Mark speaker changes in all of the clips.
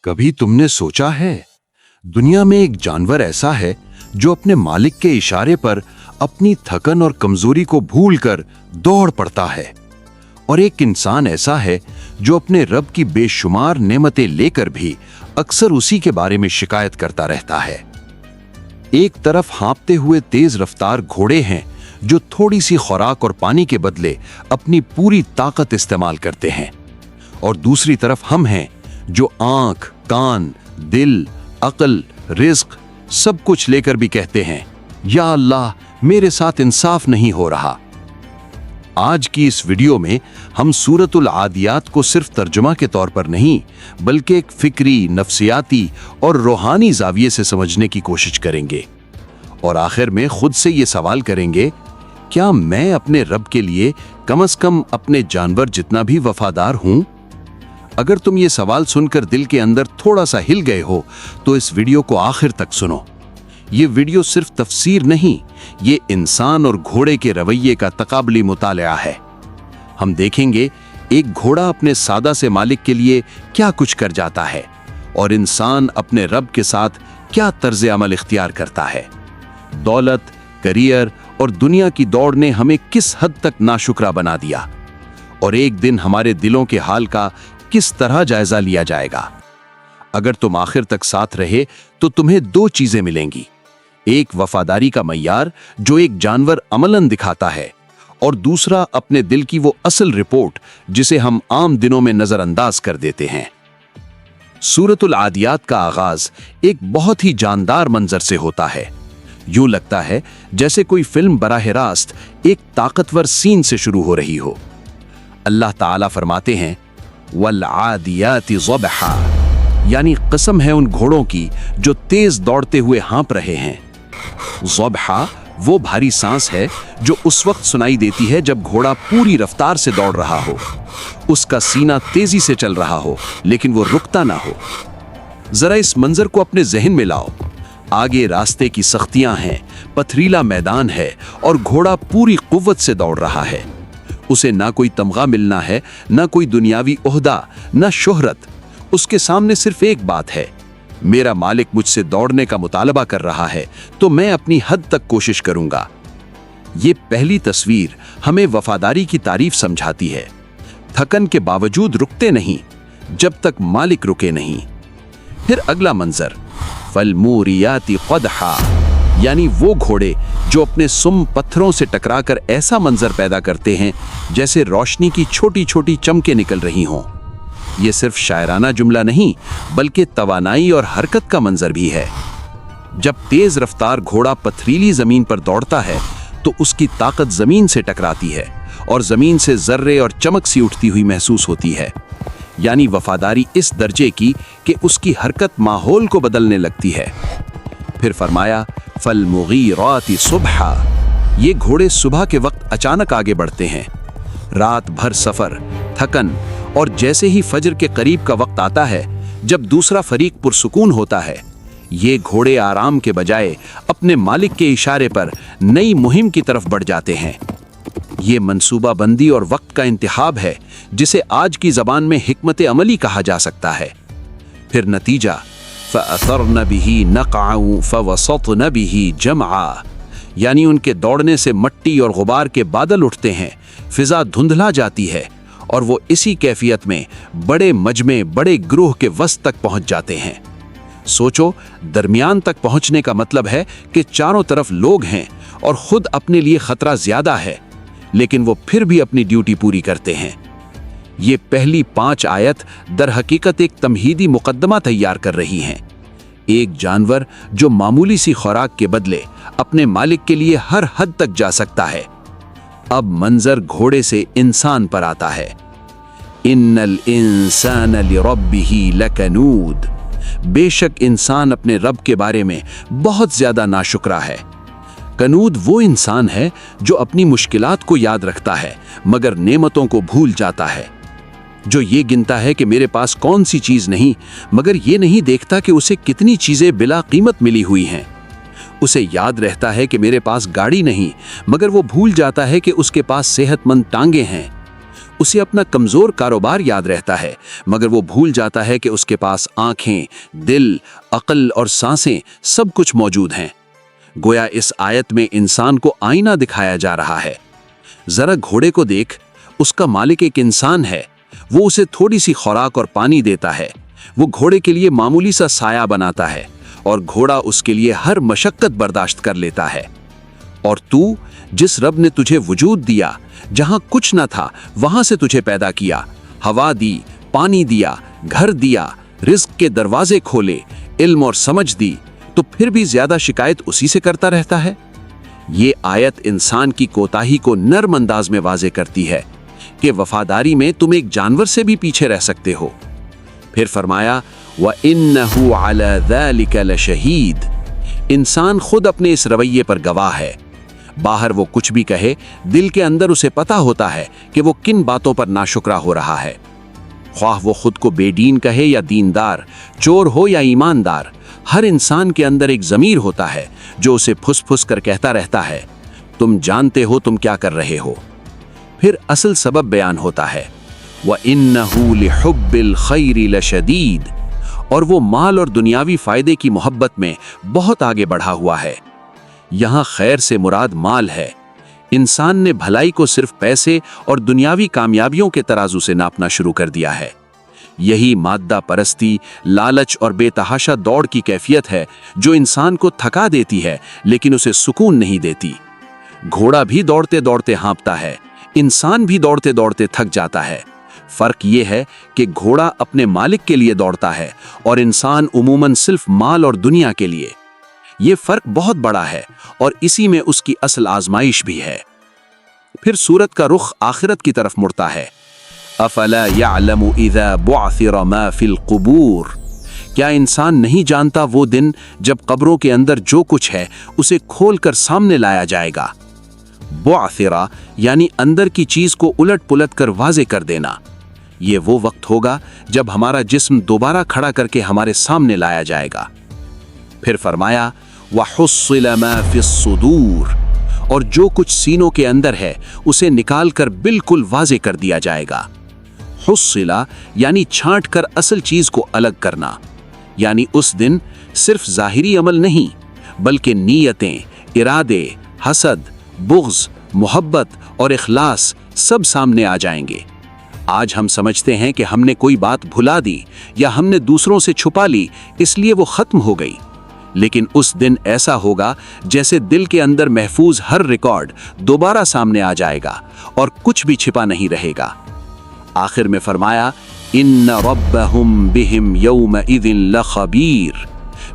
Speaker 1: कभी तुमने सोचा है दुनिया में एक जानवर ऐसा है जो अपने मालिक के इशारे पर अपनी थकन और कमजोरी को भूलकर दौड़ पड़ता है, और एक इंसान ऐसा है जो अपने रब की बेशुमार नेमतें लेकर भी अक्सर उसी के बारे में शिकायत करता रहता है। एक तरफ हाँफते हुए तेज रफ्तार घोड़े हैं जो थोड़ी सी खुराक और पानी के बदले अपनी पूरी ताकत इस्तेमाल करते हैं, और दूसरी तरफ हम हैं जो आंख, कान, दिल, अक्ल, रिज्क सब कुछ लेकर भी कहते हैं, या अल्लाह मेरे साथ इंसाफ नहीं हो रहा। आज की इस वीडियो में हम सूरतुल आदियात को सिर्फ तर्जुमा के तौर पर नहीं बल्कि एक फिक्री, नफ्सियाती और रूहानी जाविये से समझने की कोशिश करेंगे, और आखिर में खुद से ये सवाल करेंगे, क्या मैं अपने रब के लिए कम से कम अपने जानवर जितना भी वफादार हूं? अगर तुम ये सवाल सुनकर दिल के अंदर थोड़ा सा हिल गए हो तो इस वीडियो को आखिर तक सुनो। ये वीडियो सिर्फ तफसीर नहीं, ये इंसान और घोड़े के रवैये का तकाबली मुतालिया है। हम देखेंगे एक घोड़ा अपने सादा से मालिक के लिए क्या कुछ कर जाता है और इंसान अपने रब के साथ क्या तर्ज अमल इख्तियार करता है। दौलत, करियर और दुनिया की दौड़ ने हमें किस हद तक नाशुक्रा बना दिया, और एक दिन हमारे दिलों के हाल का किस तरह जायजा लिया जाएगा। अगर तुम आखिर तक साथ रहे तो तुम्हें दो चीजें मिलेंगी, एक वफादारी का मय्यार जो एक जानवर अमलन दिखाता है, और दूसरा अपने दिल की वो असल रिपोर्ट जिसे हम आम दिनों में नजरअंदाज कर देते हैं। सूरतुल आदियात का आगाज एक बहुत ही जानदार मंजर से होता है। यूं लगता है जैसे कोई फिल्म बराह रास्त एक ताकतवर सीन से शुरू हो रही हो। अल्लाह ताला फरमाते हैं, वल आदियाति ज़बहा, यानी कसम है उन घोड़ों की जो तेज दौड़ते हुए हाँप रहे हैं। ज़बहा वो भारी सांस है जो उस वक्त सुनाई देती है जब घोड़ा पूरी रफ्तार से दौड़ रहा हो, उसका सीना तेजी से चल रहा हो लेकिन वो रुकता ना हो। जरा इस मंजर को अपने जहन में लाओ। आगे रास्ते की सख्तियां हैं, पथरीला मैदान है और घोड़ा पूरी कुव्वत से दौड़ रहा है। उसे ना कोई तमगा मिलना है, ना कोई दुनियावी ओहदा, ना शोहरत। उसके सामने सिर्फ एक बात है, मेरा मालिक मुझसे दौड़ने का मुतालबा कर रहा है तो मैं अपनी हद तक कोशिश करूंगा। ये पहली तस्वीर हमें वफादारी की तारीफ समझाती है। थकन के बावजूद रुकते नहीं जब तक मालिक रुके नहीं। फिर अगला मंजर, फलमूरियाती क़दहा, यानी वो घोड़े जो अपने सुम पत्थरों से टकराकर ऐसा मंजर पैदा करते हैं जैसे रोशनी की छोटी छोटी चमकें निकल रही हों। ये सिर्फ शायराना जुमला नहीं बल्कि तवानाई और हरकत का मंजर भी है। जब तेज रफ्तार घोड़ा पथरीली जमीन पर दौड़ता है तो उसकी ताकत जमीन से टकराती है और जमीन से जर्रे और चमक सी उठती हुई महसूस होती है। यानी वफादारी इस दर्जे की कि उसकी हरकत माहौल को बदलने लगती है। फिर फरमाया, फलमुगीराति सुबहा, ये घोड़े सुबह के वक्त अचानक आगे बढ़ते हैं। रात भर सफर, थकन, और जैसे ही फजर के करीब का वक्त आता है जब दूसरा फरीक पुरसुकून होता है, ये घोड़े आराम के बजाय अपने मालिक के इशारे पर नई मुहिम की तरफ बढ़ जाते हैं। ये मंसूबा बंदी और वक्त का इंतखाब है जिसे आज की जबान में हिकमत अमली कहा जा सकता है। फिर नतीजा, फ़अथरन बिही नक़अ फ़वसतन बिही जमआ, यानी उनके दौड़ने से मट्टी और गुबार के बादल उठते हैं, फिजा धुंधला जाती है और वो इसी कैफियत में बड़े मजमे, बड़े ग्रोह के वस्त तक पहुंच जाते हैं। सोचो, दरमियान तक पहुंचने का मतलब है कि चारों तरफ लोग हैं और खुद अपने लिए खतरा ज्यादा है, लेकिन वो फिर भी अपनी ड्यूटी पूरी करते हैं। ये पहली 5 आयत दर हकीकत एक तमहीदी मुकद्दमा तैयार कर रही हैं। एक जानवर जो मामूली सी खुराक के बदले अपने मालिक के लिए हर हद तक जा सकता है। अब मंजर घोड़े से इंसान पर आता है। इन्नल इंसान लिरब्बिही लकनूद, बेशक इंसान अपने रब के बारे में बहुत ज्यादा नाशुक्रा है। कनूद वो इंसान है जो अपनी मुश्किलात को याद रखता है मगर नेमतों को भूल जाता है, जो ये गिनता है कि मेरे पास कौन सी चीज नहीं, मगर ये नहीं देखता कि उसे कितनी चीजें बिला कीमत मिली हुई हैं। उसे याद रहता है कि मेरे पास गाड़ी नहीं, मगर वो भूल जाता है कि उसके पास सेहतमंद टांगे हैं।
Speaker 2: उसे अपना कमजोर कारोबार याद रहता है, मगर वो भूल जाता है कि उसके पास आंखें, दिल, अक्ल और सांसें सब कुछ मौजूद हैं। गोया इस आयत में इंसान को आईना दिखाया जा रहा है। जरा घोड़े को देख, उसका मालिक एक इंसान है। वो उसे थोड़ी सी खुराक और पानी देता है। वो घोड़े के लिए मामूली सा साया बनाता है और घोड़ा उसके लिए हर मशक्कत बर्दाश्त कर लेता है। और तू, जिस रब ने तुझे वजूद दिया, जहां कुछ न था वहां से तुझे पैदा किया, हवा दी, पानी दिया, घर दिया, रिज्क के दरवाजे खोले, इल्म और समझ दी, तो फिर भी ज्यादा शिकायत उसी से करता रहता है। ये आयत इंसान की कोताही को नर्म अंदाज में वाजे करती है कि वफादारी में तुम एक जानवर से भी पीछे रह सकते हो। फिर फरमाया, व इन्नहु अला ज़ालिका लशहीद। इंसान खुद अपने इस रवैये पर गवाह है। बाहर वो कुछ भी कहे, दिल के अंदर उसे पता होता है कि वो किन बातों पर नाशुक्रा हो रहा है। ख्वाह वो खुद को बेदीन कहे या दीनदार, चोर हो या ईमानदार, हर इंसान के अंदर एक ज़मीर होता है जो उसे फुस फुस कर कहता रहता है, तुम जानते हो तुम क्या कर रहे हो। फिर असल सबब बयान होता है, व इन्नहु लिहुब्बिल खैरि लशदीद। और वो माल और दुनियावी फायदे की मोहब्बत में बहुत आगे बढ़ा हुआ है। यहाँ खैर से मुराद माल है। इंसान ने भलाई को सिर्फ पैसे और दुनियावी कामयाबियों के तराजू से नापना शुरू कर दिया है। यही माद्दा परस्ती, लालच और बेतहाशा दौड़ की कैफियत है जो इंसान को थका देती है लेकिन उसे सुकून नहीं देती। घोड़ा भी दौड़ते दौड़ते हाँफता है, इंसान भी दौड़ते दौड़ते थक जाता है। फर्क ये है कि घोड़ा अपने मालिक के लिए दौड़ता है और इंसान उमूमन सिर्फ माल और दुनिया के लिए। ये फर्क बहुत बड़ा है और इसी में उसकी असल आजमाइश भी है। फिर सूरत का रुख आखिरत की तरफ मुड़ता है। अफला यअलमु इज़ा बुअसिर मा फिल क़ुबूर। क्या इंसान नहीं जानता वो दिन जब कब्रों के अंदर जो कुछ है उसे खोलकर सामने लाया जाएगा। बुअसिरा यानी अंदर की चीज को उलट पुलट कर वाज़े कर देना। ये वो वक्त होगा जब हमारा जिस्म दोबारा खड़ा करके हमारे सामने लाया जाएगा। फिर फरमाया, वहुस्सिल मा फिस्सुदूर। और जो कुछ सीनों के अंदर है उसे निकाल कर बिल्कुल वाज़े कर दिया जाएगा। हुस्सिला यानी छांट कर असल चीज को अलग करना। यानी उस दिन सिर्फ जाहिरी अमल नहीं बल्कि नीयतें, इरादे, हसद, बुग़्ज़, मोहब्बत और इखलास सब सामने आ जाएंगे। आज हम समझते हैं कि हमने कोई बात भुला दी या हमने दूसरों से छुपा ली इसलिए वो खत्म हो गई, लेकिन उस दिन ऐसा होगा जैसे दिल के अंदर महफूज हर रिकॉर्ड दोबारा सामने आ जाएगा और कुछ भी छिपा नहीं रहेगा। आखिर में फरमाया, इन्न रब्बहुम बिहिम यौमइज़िन लखबीर।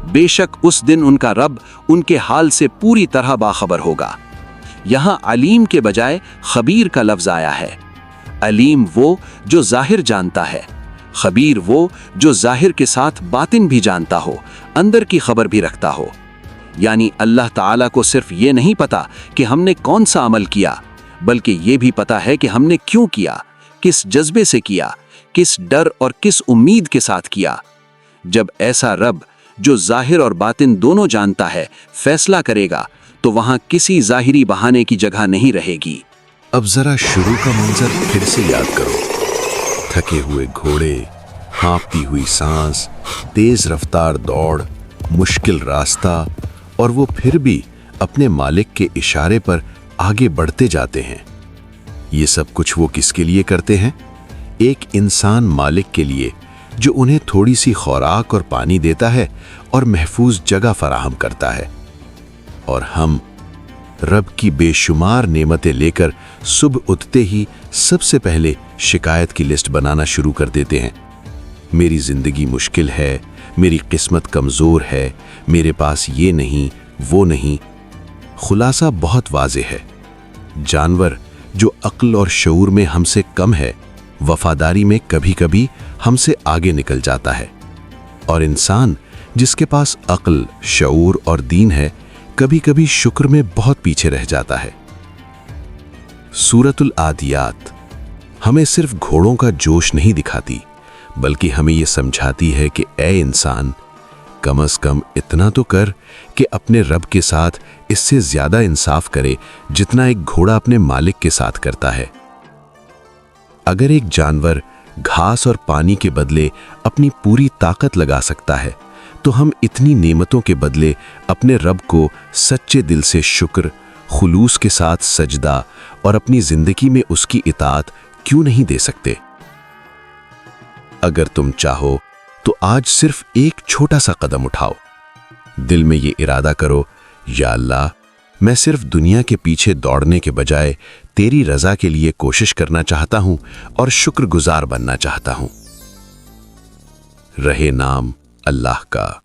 Speaker 2: बेशक उस दिन उनका रब उनके हाल से पूरी तरह बाखबर होगा। यहाँ अलीम के बजाय खबीर का लफ्ज आया है। अलीम वो जो जाहिर जानता है, खबीर वो जो जाहिर के साथ बातिन भी जानता हो, अंदर की खबर भी रखता हो। यानी अल्लाह ताला को सिर्फ ये नहीं पता कि हमने कौन सा अमल किया, बल्कि ये भी पता है कि हमने क्यों किया, किस जज्बे से किया, किस डर और किस उम्मीद के साथ किया। जब ऐसा रब जो जाहिर और बातिन दोनों जानता है फैसला करेगा तो वहां किसी जाहिरी बहाने की जगह नहीं रहेगी।
Speaker 1: अब जरा शुरू का मंजर फिर से याद करो। थके हुए घोड़े, हाँफती हुई सांस, तेज रफ्तार दौड़, मुश्किल रास्ता, और वो फिर भी अपने मालिक के इशारे पर आगे बढ़ते जाते हैं। ये सब कुछ वो किसके लिए करते हैं? एक इंसान मालिक के लिए जो उन्हें थोड़ी सी खुराक और पानी देता है और महफूज जगह फराहम करता है। और हम रब की बेशुमार नेमतें लेकर सुबह उठते ही सबसे पहले शिकायत की लिस्ट बनाना शुरू कर देते हैं। मेरी जिंदगी मुश्किल है, मेरी किस्मत कमजोर है, मेरे पास ये नहीं वो नहीं। खुलासा बहुत वाज़ेह है। जानवर जो अक्ल और शऊर में हमसे कम है, वफादारी में कभी कभी हमसे आगे निकल जाता है, और इंसान जिसके पास अक्ल, शऊर और दीन है, कभी कभी शुक्र में बहुत पीछे रह जाता है। सूरतुल आदियात हमें सिर्फ घोड़ों का जोश नहीं दिखाती, बल्कि हमें यह समझाती है कि ए इंसान, कम से कम इतना तो कर कि अपने रब के साथ इससे ज्यादा इंसाफ करे जितना एक घोड़ा अपने मालिक के साथ करता है।
Speaker 3: अगर एक जानवर घास और पानी के बदले अपनी पूरी ताकत लगा सकता है, तो हम इतनी नेमतों के बदले अपने रब को सच्चे दिल से शुक्र, खुलूस के साथ सजदा और अपनी जिंदगी में उसकी इताअत क्यों नहीं दे सकते? अगर तुम चाहो तो आज सिर्फ एक छोटा सा कदम उठाओ। दिल में ये इरादा करो, या अल्लाह, मैं सिर्फ दुनिया के पीछे दौड़ने के बजाय तेरी रजा के लिए कोशिश करना चाहता हूं और शुक्रगुजार बनना चाहता हूं। रहे नाम अल्लाह का।